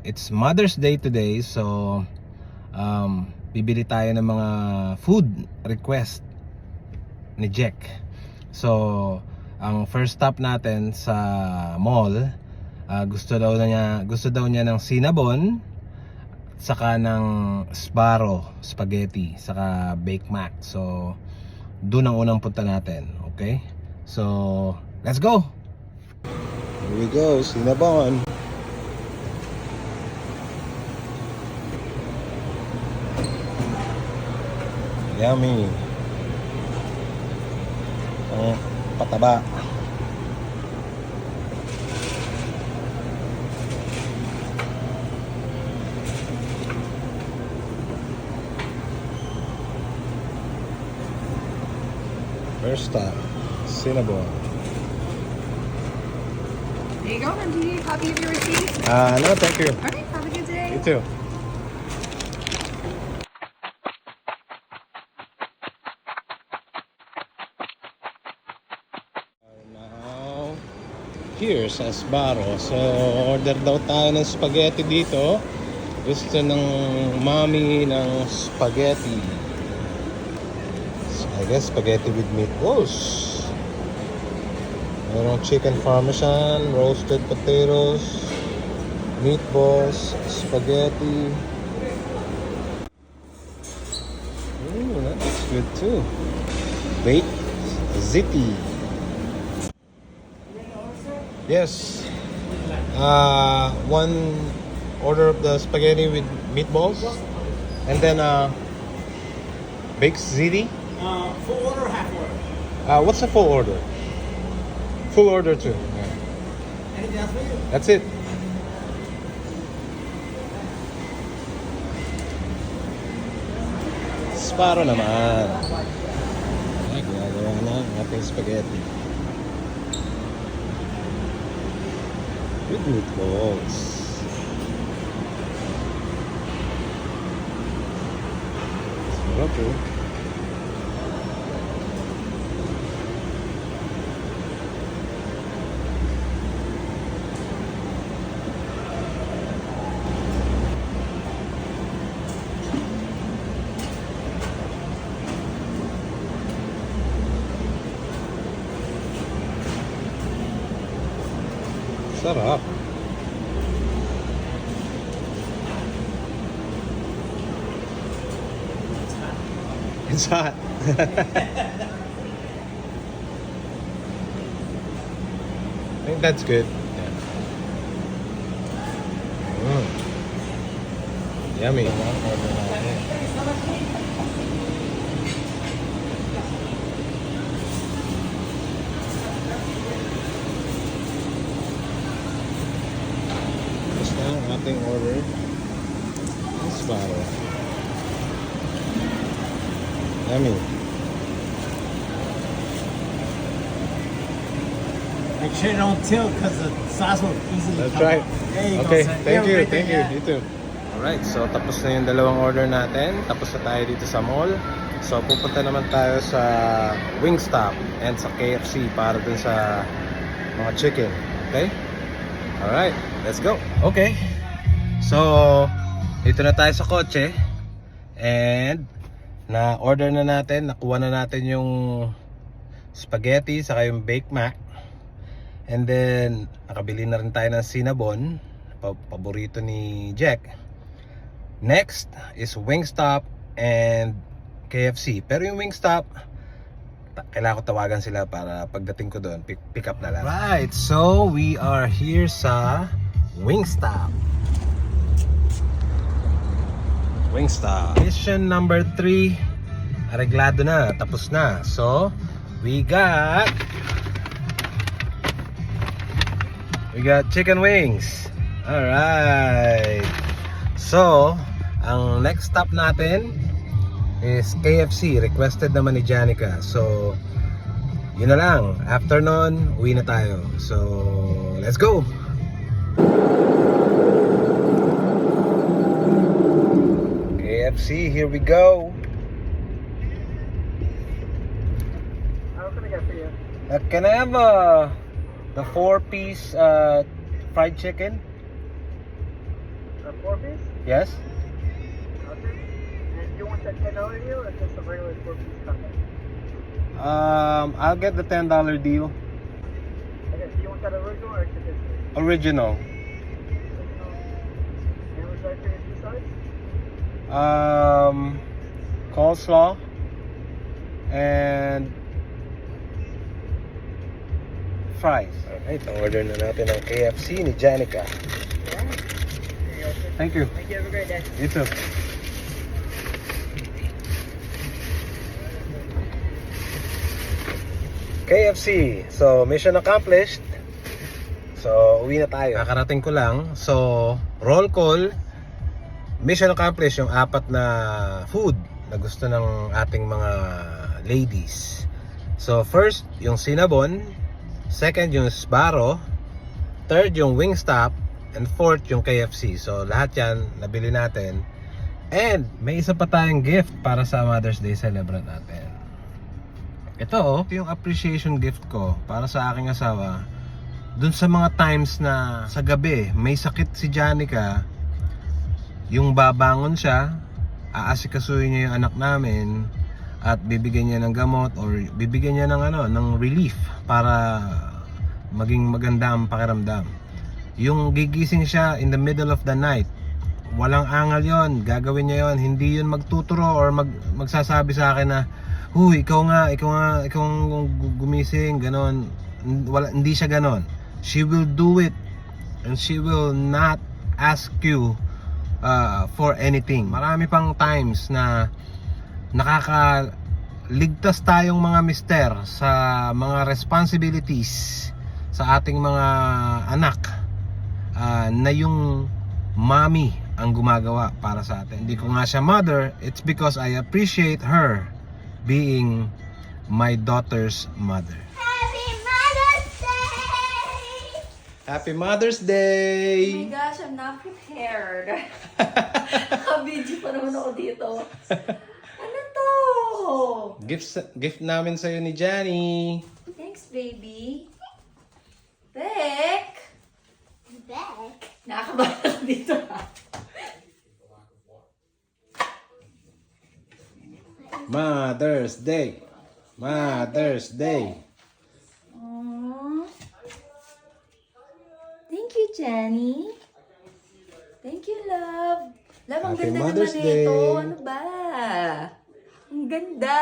it's Mother's Day today. So bibili tayo ng mga food request ni Jack. So ang first stop natin sa mall, gusto daw niya ng Cinnabon, saka ng Sbarro spaghetti, saka Bake Mac. So doon ang unang punta natin. Okay, so let's go. Here we go, Cinnabon. Yummy. Ang pataba. First stop, Cinnabon. There you go. And do you need a copy of your receipt? No, thank you. All right. Have a good day. You too. Now, here sa Sbarro. So, order daw tayo ng spaghetti dito. Gusto ng mommy ng spaghetti. So, I guess spaghetti with meatballs. Merong chicken parmesan, roasted potatoes, meatballs, spaghetti. Ooh, that's good too. Baked ziti. Yes. One order of the spaghetti with meatballs, and then baked ziti. Full order or half order? What's the full order? Full order too. Yeah. Anything else for you? That's it. Sbarro naman. Ay, ginagawa na ang ating spaghetti. With meatballs. Sarap po. Sarap. It's hot. I think that's good. Yeah. Yummy. Basta ang ating order ng Sbarro. Yummy. Make sure you don't tilt because the sauce will easily That's come right. up. There you Okay, go, son. thank you, Great thank day, you. yeah. You too. Alright, so tapos na yung dalawang order natin. Tapos na tayo dito sa mall. So pupunta naman tayo sa Wingstop and sa KFC para dun sa mga chicken. Okay? Alright, let's go. Okay. So, dito na tayo sa kotse. And na-order na natin, nakuha na natin yung spaghetti saka yung Bake Mac. And then nakabili na rin tayo ng Cinnabon, paborito ni Jack. Next is Wingstop and KFC. Pero yung Wingstop, kailangan ko tawagan sila para pagdating ko doon, pick up na lang. Right, so we are here sa Wingstop. Wingstop. Mission number 3, areglado na, tapos na. So, we got chicken wings. Alright. So, ang next stop natin is KFC. Requested naman ni Janica. So, yun na lang. After nun, uwi na tayo. So, let's go! KFC, here we go. What can I get for you? Can I have the 4-piece fried chicken? A 4-piece? Yes? Okay. And you want that $10 deal or just a regular 4-piece combo? I'll get the $10 deal. Okay, do you want that original or traditional? Original. Original. And would you like for your 2 sides? Coleslaw and fries. Alright, order na natin ng KFC ni Janica. Yeah. There you go, sir. Thank you. Thank you. Have a great day. You too. KFC. So, mission accomplished. So, uwi na tayo. Kakarating ko lang. So, roll call. Mission accomplished yung 4 na food na gusto ng ating mga ladies. So, first, yung Cinnabon. Second, yung Sbarro. Third, yung Wingstop. And fourth, yung KFC. So, lahat yan, nabili natin. And, may isa pa tayong gift para sa Mother's Day celebrate natin. Ito yung appreciation gift ko para sa aking asawa. Dun sa mga times na sa gabi, may sakit si Janica, yung babangon siya, aasikasuhin niya yung anak namin, at bibigyan niya ng gamot or bibigyan niya ng ng relief para maging maganda ang pakiramdam. Yung gigising siya in the middle of the night, walang angal yon, gagawin niya yon, hindi yun magtuturo or magsasabi sa akin na huy, ikaw ang gumising, ganon. Hindi siya ganon. She will do it and she will not ask you for anything. Marami pang times na nakakaligtas tayong mga mister sa mga responsibilities sa ating mga anak, na yung mommy ang gumagawa para sa atin. Hindi ko nga siya mother, it's because I appreciate her being my daughter's mother. Happy Mother's Day! Happy Mother's Day! Oh my gosh, I'm not prepared. Naka-video pa naman ako dito. Ano to? Gift namin sa'yo ni Johnny. Thanks, baby. Beck! Beck. Nakakabahan ako dito ha. Mother's Day. Mother's Day. Aww. Thank you, Jenny. Thank you, love. Love, ang Happy ganda Mother's naman nito. Day. Ano ba? Ang ganda.